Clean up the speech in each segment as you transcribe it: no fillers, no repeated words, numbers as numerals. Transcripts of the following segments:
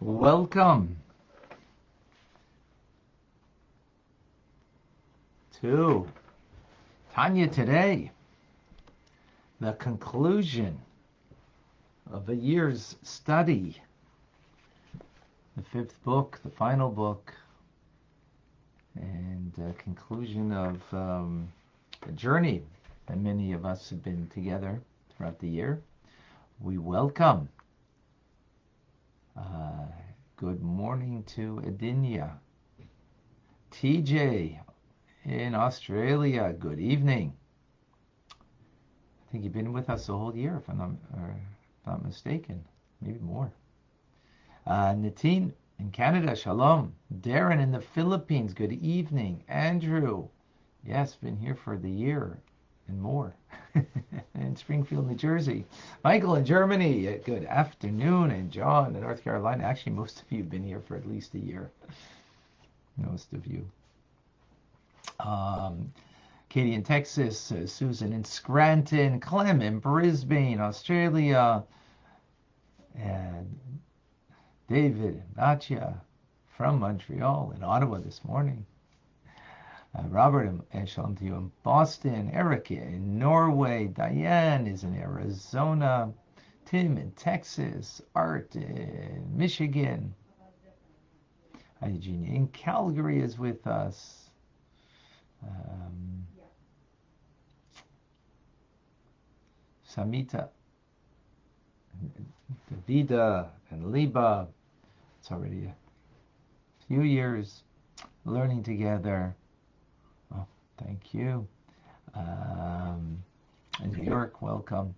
Welcome to Tanya today, the conclusion of a year's study, the fifth book, the final book, and conclusion of a journey that many of us have been together throughout the year. We welcome. Good morning to Adinia. TJ in Australia, good evening. I think you've been with us the whole year, if I'm not mistaken, maybe more. Natin in Canada, shalom. Darren in the Philippines, good evening. Andrew, yes, been here for the year and more. In Springfield, New Jersey. Michael in Germany, good afternoon. And John in North Carolina. Actually, most of you have been here for at least a year. Most of you. Katie in Texas, Susan in Scranton, Clem in Brisbane, Australia, and David, Natia from Montreal, in Ottawa this morning. Robert and shalom to you in Boston, Erica in Norway, Diane is in Arizona, Tim in Texas, Art in Michigan, Eugenia in Calgary is with us. Samita, Davida, and Liba. It's already a few years learning together. Oh, thank you. In New York, welcome.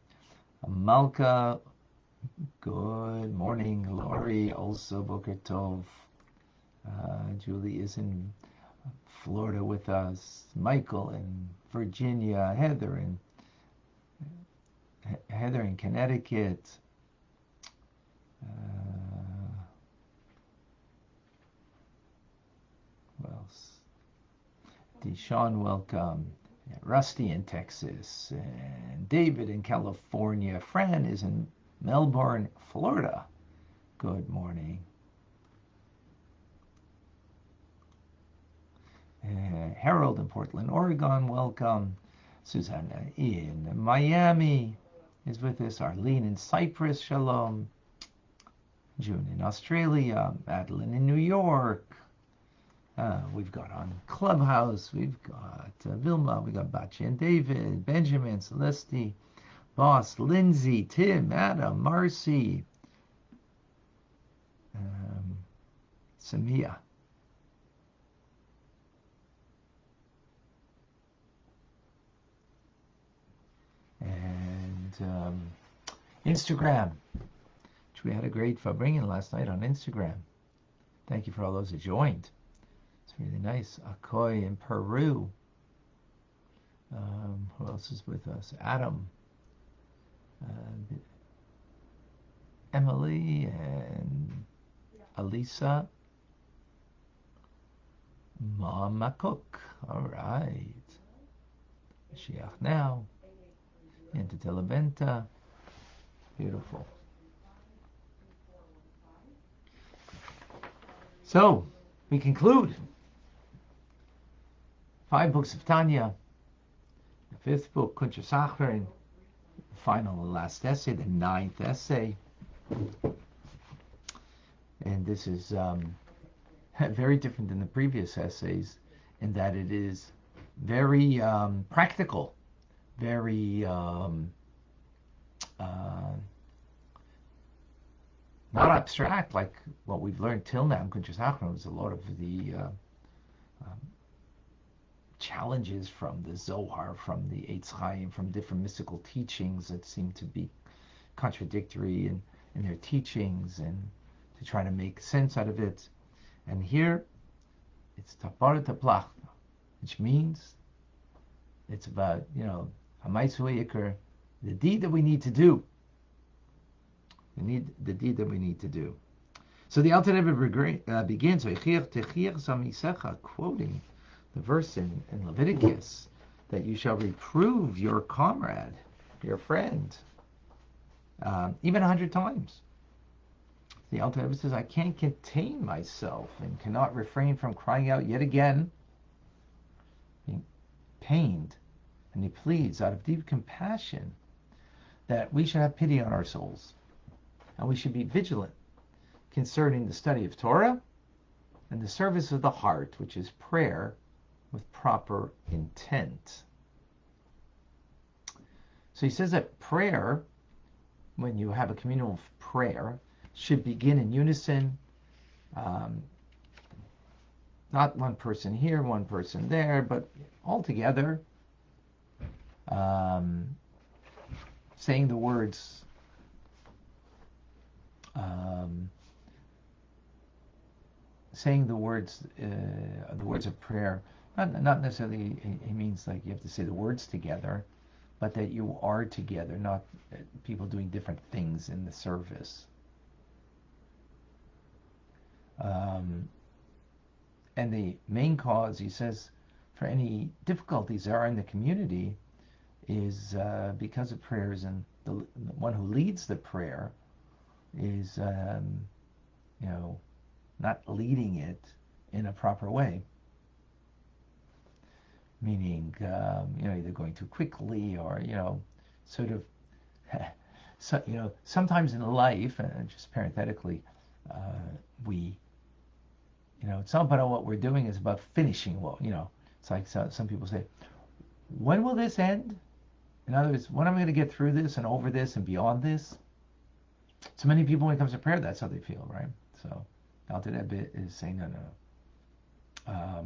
Malka, good morning. Lori, also Boker Tov. Julie is in Florida with us. Michael in Virginia. Heather in Connecticut. Who else? Deshaun, welcome. Rusty in Texas. And David in California. Fran is in Melbourne, Florida. Good morning. Harold in Portland, Oregon, welcome. Susanna in Miami is with us. Arlene in Cyprus, shalom. June in Australia. Madeline in New York. We've got on Clubhouse. We've got Vilma. We've got Bachi and David. Benjamin, Celeste, Boss, Lindsay, Tim, Adam, Marcy, Samia. And Instagram, which we had a great Fabringen last night on Instagram. Thank you for all those who joined. It's really nice. Akoy in Peru. Who else is with us? Adam. Emily and Alisa. Mama Cook. All right. Shiach now. Into Telebenta. Beautiful. So, we conclude 5 books of Tanya. The 5th book, Kuncha Sachverin. The final and last essay, the 9th essay. And this is very different than the previous essays in that it is very practical. Very not abstract like what we've learned till now in Kunchas Achron. Was a lot of the challenges from the Zohar, from the Eitz Chaim, from different mystical teachings that seem to be contradictory in their teachings, and to try to make sense out of it. And here, it's Tapara Taplach, which means it's about, the deed that we need to do. The deed that we need to do. So the Alter Rebbe begins, quoting the verse in Leviticus, that you shall reprove your comrade, your friend, even 100 times. The Alter Rebbe says, I can't contain myself and cannot refrain from crying out yet again, being pained. And he pleads out of deep compassion that we should have pity on our souls. And we should be vigilant concerning the study of Torah and the service of the heart, which is prayer with proper intent. So he says that prayer, when you have a communal prayer, should begin in unison, not one person here, one person there, but all together, saying the words, the words of prayer. Not necessarily he means like you have to say the words together, but that you are together, not people doing different things in the service. And the main cause, he says, for any difficulties there are in the community is because of prayers, and the one who leads the prayer is, not leading it in a proper way. Meaning, either going too quickly or, sort of, sometimes in life, and just parenthetically, we, it's not about what we're doing, it's about finishing what, it's like some people say, when will this end? In other words, when am I going to get through this and over this and beyond this? So many people, when it comes to prayer, that's how they feel, right? So, Alter Rebbe is saying, no.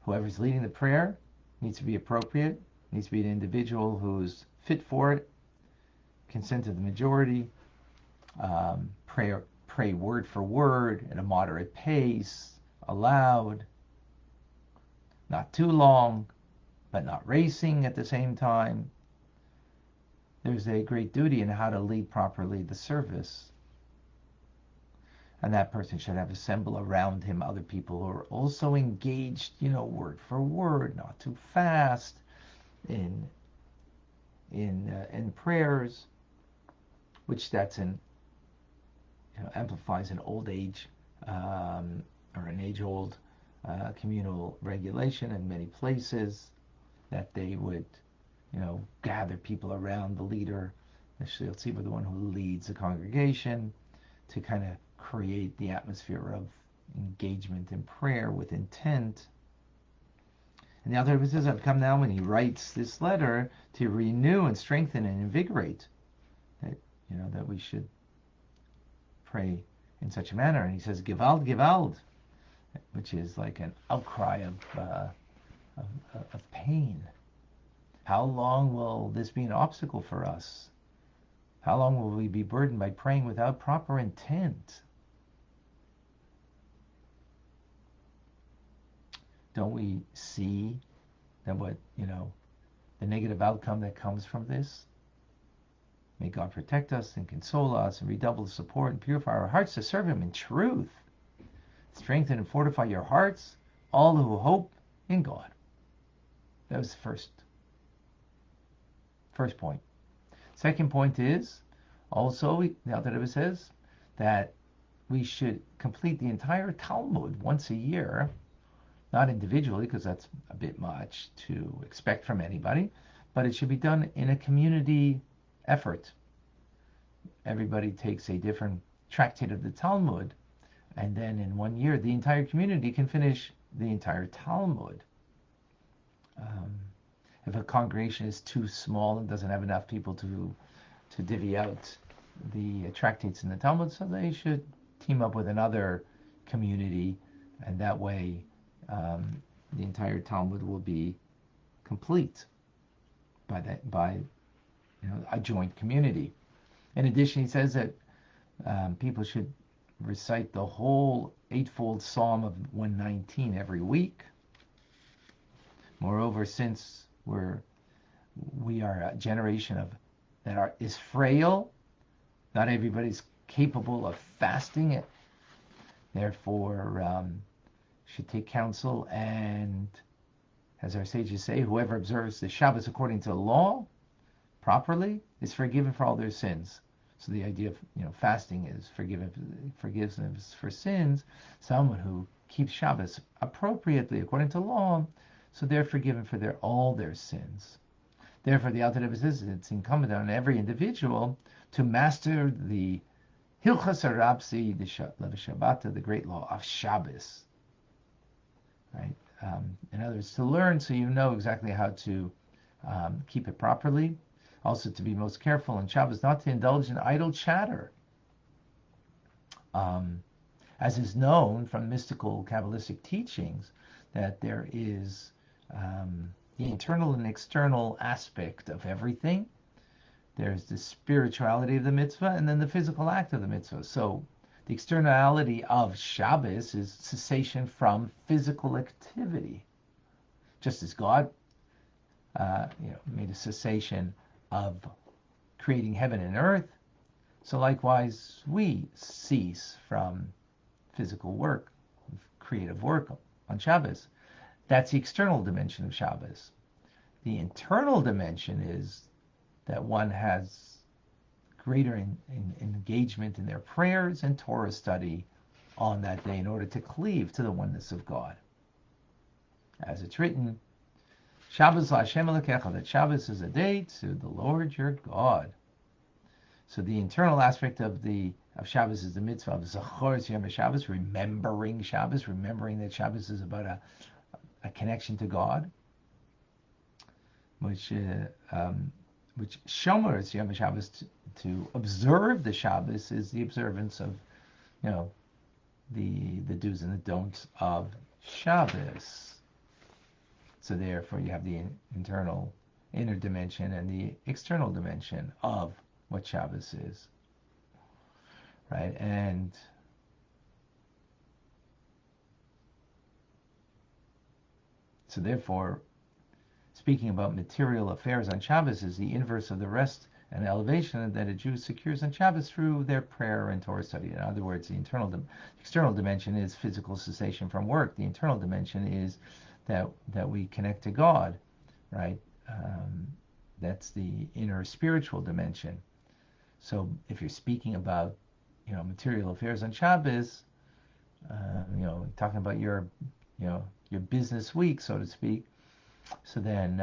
Whoever's leading the prayer needs to be appropriate, needs to be an individual who's fit for it, consent of the majority, pray word for word at a moderate pace, aloud, not too long, but not racing at the same time. There's a great duty in how to lead properly the service. And that person should have assembled around him other people who are also engaged, word for word, not too fast, in prayers, which amplifies an old age or an age-old communal regulation in many places, that they would, gather people around the leader, the Shliach, the one who leads the congregation, to kind of create the atmosphere of engagement in prayer with intent. And the Alter Rebbe says, I've come now, when he writes this letter, to renew and strengthen and invigorate that, that we should pray in such a manner. And he says, Gewalt, Gewalt, which is like an outcry of pain. How long will this be an obstacle for us? How long will we be burdened by praying without proper intent? Don't we see that the negative outcome that comes from this? May God protect us and console us and redouble the support and purify our hearts to serve Him in truth. Strengthen and fortify your hearts, all who hope in God. That was the first point. Second point is, also, the Alter Rebbe says that we should complete the entire Talmud once a year, not individually, because that's a bit much to expect from anybody, but it should be done in a community effort. Everybody takes a different tractate of the Talmud, and then in 1 year, the entire community can finish the entire Talmud. If a congregation is too small and doesn't have enough people to divvy out the tractates in the Talmud, so they should team up with another community, and that way the entire Talmud will be complete by a joint community. In addition, he says that people should recite the whole eightfold Psalm of 119 every week. Moreover, since we are a generation that is frail, not everybody's capable of fasting it. Therefore, should take counsel, and, as our sages say, whoever observes the Shabbos according to the law properly is forgiven for all their sins. So the idea of fasting is forgiveness for sins. Someone who keeps Shabbos appropriately according to law, so they're forgiven for all their sins. Therefore, the Alter Rebbe says it's incumbent on every individual to master the Hilchas Arabsi, the Shabbat, the great law of Shabbos. Right? In other words, to learn so you know exactly how to keep it properly. Also, to be most careful on Shabbos not to indulge in idle chatter, as is known from mystical Kabbalistic teachings, that there is the internal and external aspect of everything. There's the spirituality of the mitzvah and then the physical act of the mitzvah. So the externality of Shabbos is cessation from physical activity. Just as God made a cessation of creating heaven and earth, so likewise we cease from physical work, creative work on Shabbos. That's the external dimension of Shabbos. The internal dimension is that one has greater engagement in their prayers and Torah study on that day in order to cleave to the oneness of God. As it's written, Shabbos LaHashem Elokecha, that Shabbos is a day to the Lord your God. So the internal aspect of Shabbos is the mitzvah of Zachor Yom Shabbos, remembering Shabbos, remembering that Shabbos is about a connection to God, which Shomer Yom Shabbos, to observe the Shabbos is the observance of the do's and the don'ts of Shabbos. So therefore you have the inner dimension and the external dimension of what Shabbos is. Right? And so therefore, speaking about material affairs on Shabbos is the inverse of the rest and elevation that a Jew secures on Shabbos through their prayer and Torah study. In other words, the external dimension is physical cessation from work. The internal dimension is that we connect to God, right? That's the inner spiritual dimension. So if you're speaking about material affairs on Shabbos, talking about your business week, so to speak, so then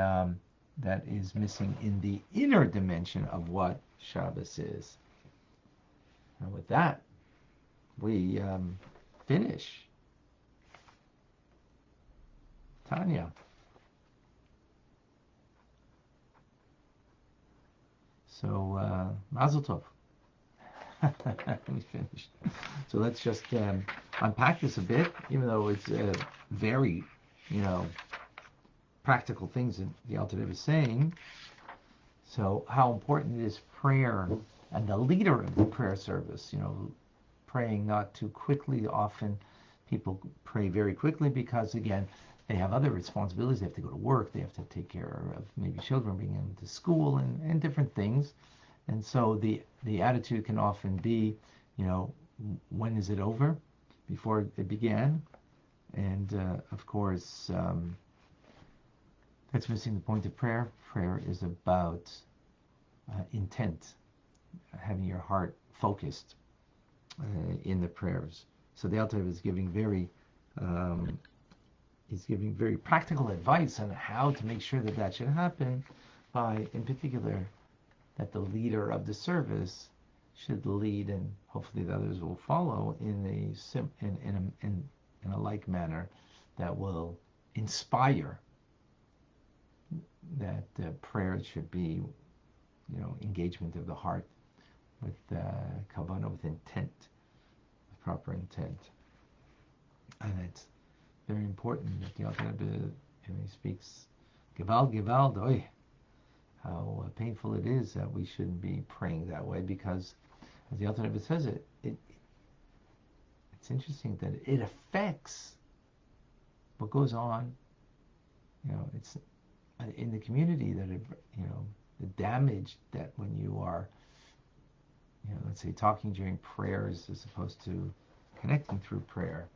that is missing in the inner dimension of what Shabbos is. And with that, we finish. Tanya. So, Mazel Tov. We finished. So let's just unpack this a bit, even though it's very, practical things that the Alter Rebbe is saying. So how important is prayer and the leader of the prayer service, praying not too quickly. Often people pray very quickly because, again, they have other responsibilities. They have to go to work. They have to take care of maybe children, bring them to school and different things. And so the attitude can often be, when is it over? Before it began. And of course, that's missing the point of prayer. Prayer is about intent, having your heart focused in the prayers. So the Alter Rebbe is giving very practical advice on how to make sure that should happen, by, in particular, that the leader of the service should lead, and hopefully the others will follow in a like manner that will inspire that prayers should be, engagement of the heart with kavanah, with intent, with proper intent. And it's very important that the Alter Rebbe, he speaks Gewalt, oi, how painful it is that we shouldn't be praying that way, because, as the Alter Rebbe says, it's interesting that it affects what goes on, it's in the community, that the damage that when you are, let's say, talking during prayers as opposed to connecting through prayer.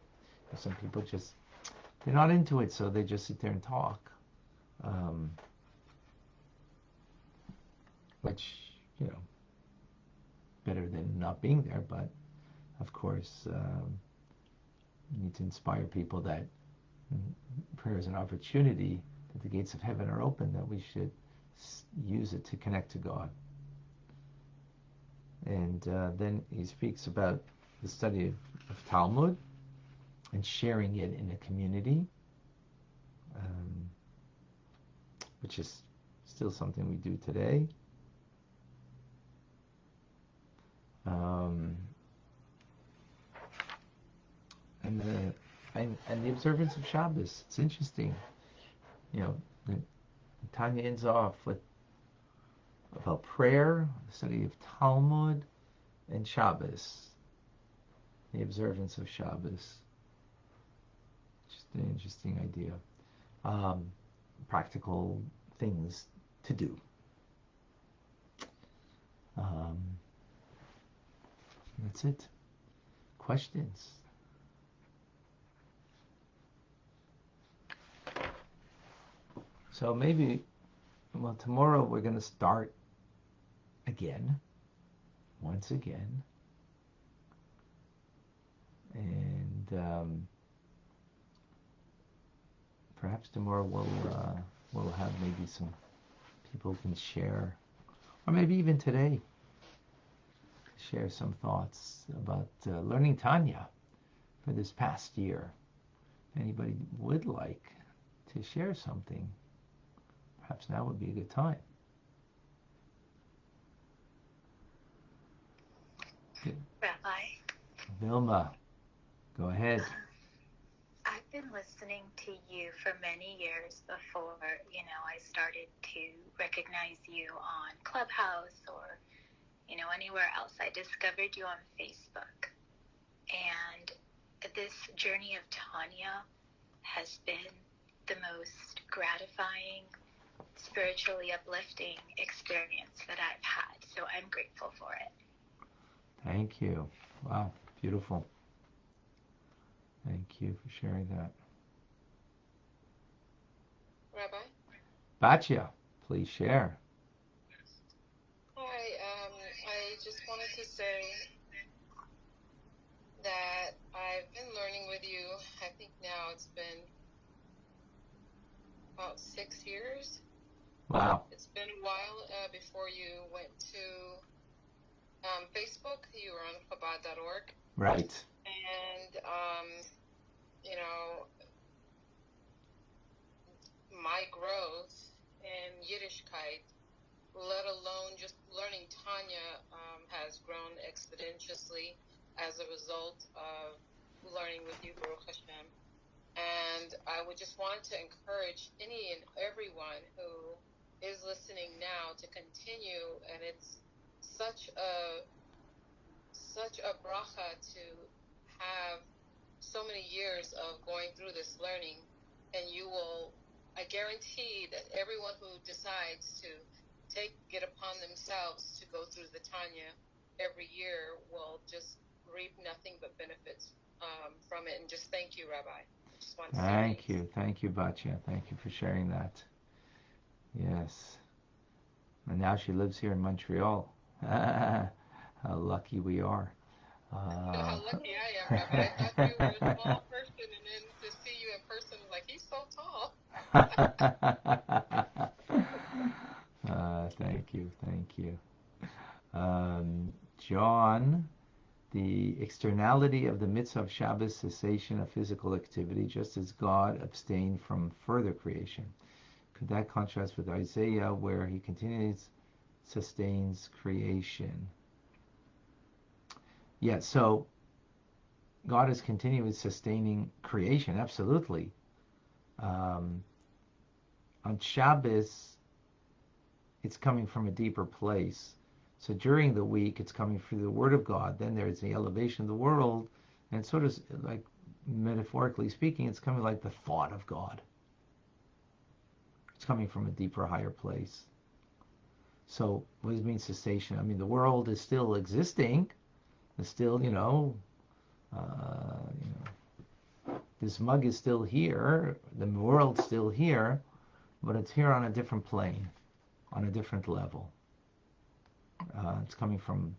Some people they're not into it, so they just sit there and talk, which, better than not being there. But of course, we need to inspire people that prayer is an opportunity, that the gates of heaven are open, that we should use it to connect to God. And then he speaks about the study of Talmud and sharing it in a community, which is still something we do today. And the observance of Shabbos. It's interesting, you know. Tanya ends off with about prayer, the study of Talmud, and Shabbos, the observance of Shabbos. Just an interesting idea. Practical things to do. That's it. Questions? So maybe, well, tomorrow we're going to start again, once again. And perhaps tomorrow we'll have maybe some people who can share, or maybe even today, share some thoughts about learning Tanya for this past year. If anybody would like to share something, perhaps now would be a good time. Good. Rabbi. Vilma, go ahead. I've been listening to you for many years before, I started to recognize you on Clubhouse or, anywhere else. I discovered you on Facebook. And this journey of Tanya has been the most gratifying, spiritually uplifting experience that I've had. So I'm grateful for it. Thank you. Wow, beautiful. Thank you for sharing that. Rabbi? Batya, please share. Hi, I just wanted to say that I've been learning with you. I think now it's been about 6 years. Wow. It's been a while before you went to Facebook. You were on Chabad.org. Right. And, my growth in Yiddishkeit, let alone just learning Tanya, has grown exponentially as a result of learning with you, Baruch Hashem. And I would just want to encourage any and everyone who is listening now to continue. And it's such a bracha to have so many years of going through this learning. And I guarantee that everyone who decides to get upon themselves to go through the Tanya every year will just reap nothing but benefits from it. And just thank you, Rabbi. Just want to Thank you. Thank you, Batya. Thank you for sharing that. Yes. And now she lives here in Montreal. How lucky we are. How lucky I am, Rabbi. I thought you were a small person, and then to see you in person, like, he's so tall. Thank you. Thank you. John, the externality of the mitzvah of Shabbos, cessation of physical activity, just as God abstained from further creation. Could that contrast with Isaiah, where he continues, sustains creation? Yeah, so God is continually sustaining creation, absolutely. On Shabbos, it's coming from a deeper place. So during the week, it's coming through the Word of God. Then there's the elevation of the world, and sort of like, metaphorically speaking, it's coming like the thought of God. It's coming from a deeper, higher place. So what does it mean, cessation? I mean, the world is still existing. It's still, this mug is still here. The world's still here, but it's here on a different plane, on a different level. It's coming from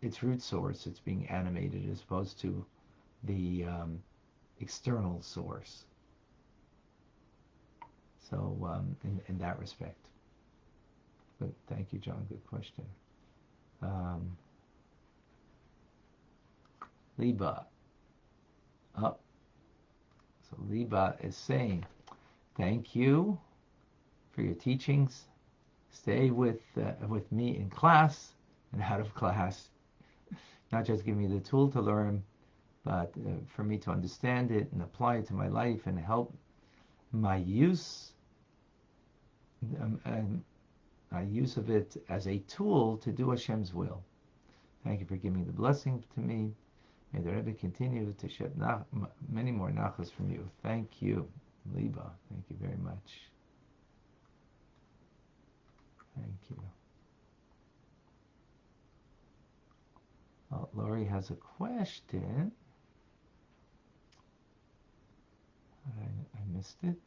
its root source. It's being animated as opposed to the external source. So in that respect. But thank you, John. Good question. Liba. Up. So Liba is saying, thank you for your teachings. Stay with me in class and out of class. Not just give me the tool to learn, but for me to understand it and apply it to my life and help my use and my use of it as a tool to do Hashem's will. Thank you for giving the blessing to me. May the Rebbe continue to shed many more nachas from you. Thank you, Liba. Thank you very much. Thank you. Lori has a question. I missed it.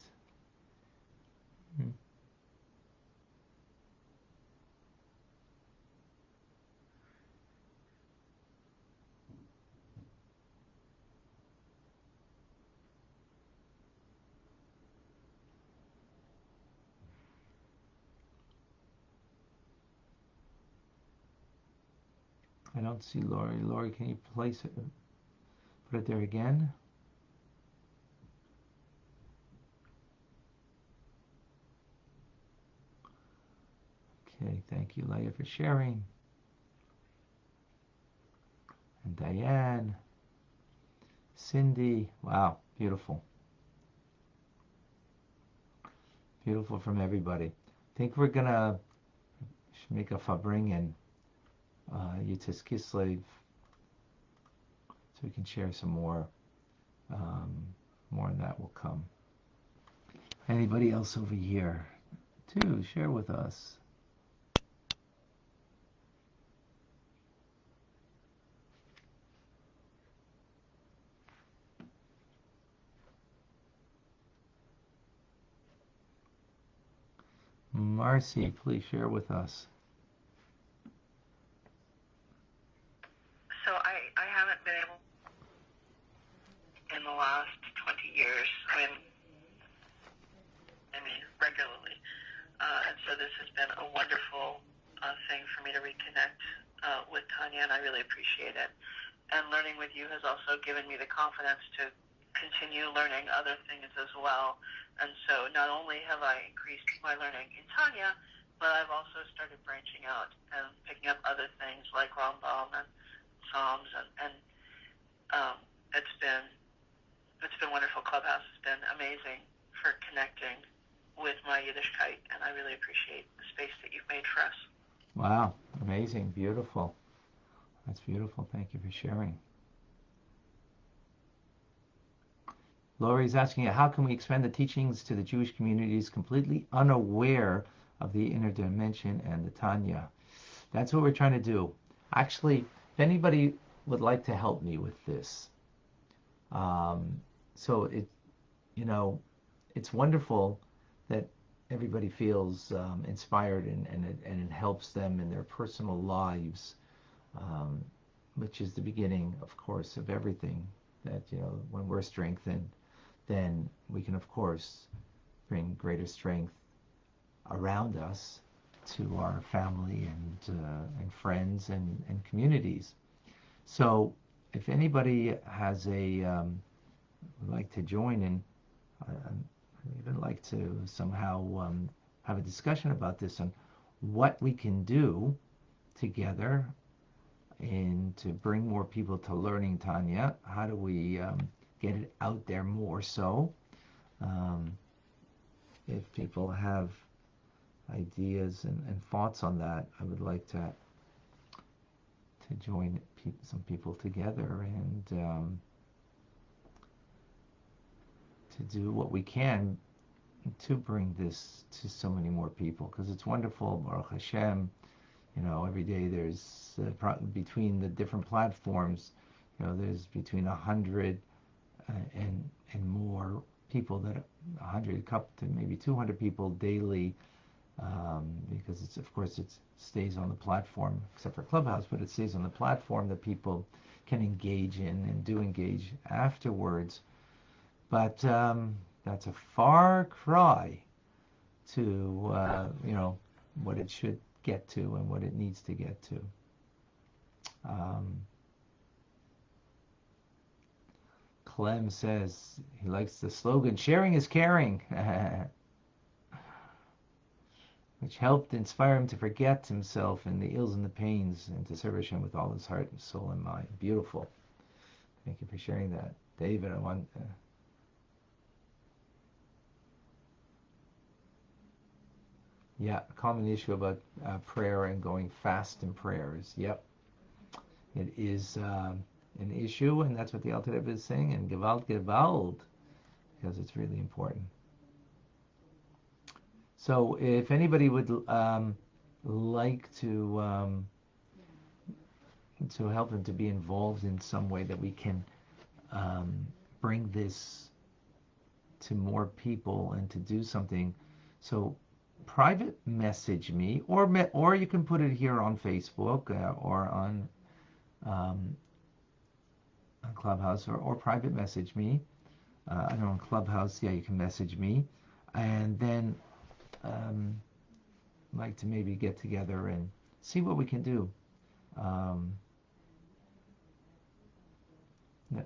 I don't see Lori. Lori, can you place it? Put it there again. Okay, thank you, Leah, for sharing. And Diane, Cindy, wow, beautiful. Beautiful from everybody. I think we're gonna make a fabring and Yutis Kislev so we can share some more. More on that will come. Anybody else over here too? Share with us. Marcy, please share with us. So I haven't been able in the last 20 years, I mean regularly. And so this has been a wonderful thing for me to reconnect with Tanya, and I really appreciate it. And learning with you has also given me the confidence to continue learning other things as well. And so not only have I increased my learning in Tanya, but I've also started branching out and picking up other things like Rambam and Psalms, and it's been wonderful. Clubhouse has been amazing for connecting with my Yiddishkeit, and I really appreciate the space that you've made for us. Wow, amazing, beautiful. That's beautiful. Thank you for sharing. Lori's asking, how can we expand the teachings to the Jewish communities completely unaware of the inner dimension and the Tanya? That's what we're trying to do. Actually, if anybody would like to help me with this, so it's wonderful that everybody feels inspired and it helps them in their personal lives, which is the beginning, of course, of everything. That when we're strengthened, then we can, of course, bring greater strength around us to our family and friends and communities. So if anybody has would like to join in, I'd even like to somehow have a discussion about this on what we can do together and to bring more people to learning Tanya. How do we get it out there more so? If people have ideas and thoughts on that, I would like to join some people together and to do what we can to bring this to so many more people, because it's wonderful, Baruch Hashem. Every day there's between the different platforms, there's between 100 and more people, that 100 to maybe 200 people daily because it's, of course, it stays on the platform, except for Clubhouse, but it stays on the platform that people can engage in and do engage afterwards. But that's a far cry to what it should get to and what it needs to get to. Clem says he likes the slogan, sharing is caring, which helped inspire him to forget himself and the ills and the pains and to serve Hashem with all his heart and soul and mind. Beautiful. Thank you for sharing that. David, I want... yeah, a common issue about prayer and going fast in prayers. Yep. It is an issue, and that's what the Alter Rebbe is saying, and Gewalt, because it's really important. So if anybody would like to help them to be involved in some way that we can bring this to more people and to do something, so private message me, or you can put it here on Facebook or on Clubhouse, or private message me. I don't know, on Clubhouse, yeah, you can message me, and then like to maybe get together and see what we can do.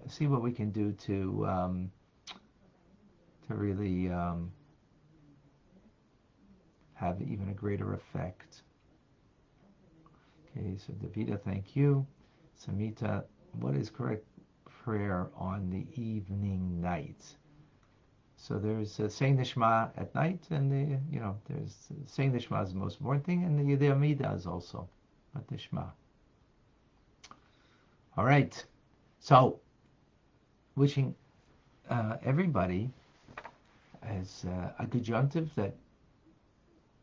See what we can do to really have even a greater effect. Okay, so Davida, thank you. Samita, what is correct prayer on the evening night? So there's saying the Shema at night, and there's saying the Shema is the most important thing, and the Amidah is also, but the Shema. All right, so wishing everybody as a good yontiv, that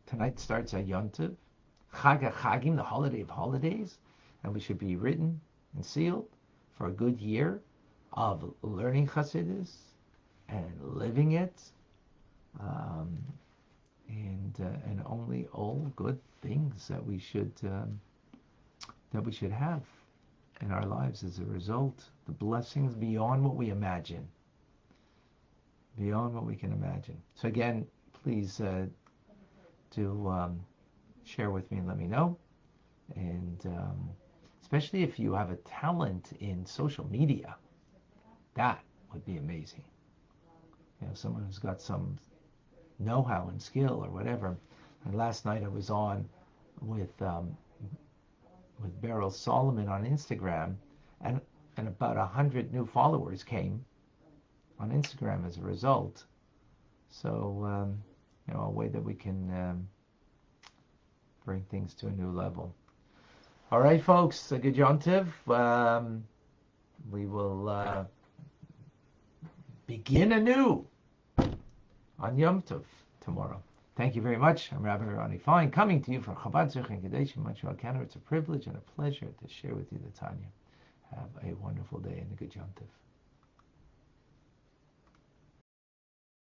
tonight starts a yontiv, Chag HaChagim, the holiday of holidays, and we should be written and sealed for a good year of learning Chassidus and living it, and only all good things that we should have in our lives as a result. The blessings beyond what we imagine, beyond what we can imagine. So again, please do share with me and let me know, and especially if you have a talent in social media, that would be amazing. Someone who's got some know-how and skill or whatever. And last night I was on with Beryl Solomon on Instagram, and about 100 new followers came on Instagram as a result. So a way that we can bring things to a new level. All right, folks, a good yontiv. We will begin anew on Yom Tov tomorrow. Thank you very much. I'm Rabbi Ronnie Fine, coming to you from Chabad Zurich and Kadesh in Montreal, Canada. It's a privilege and a pleasure to share with you the Tanya. Have a wonderful day and a good Yom Tov.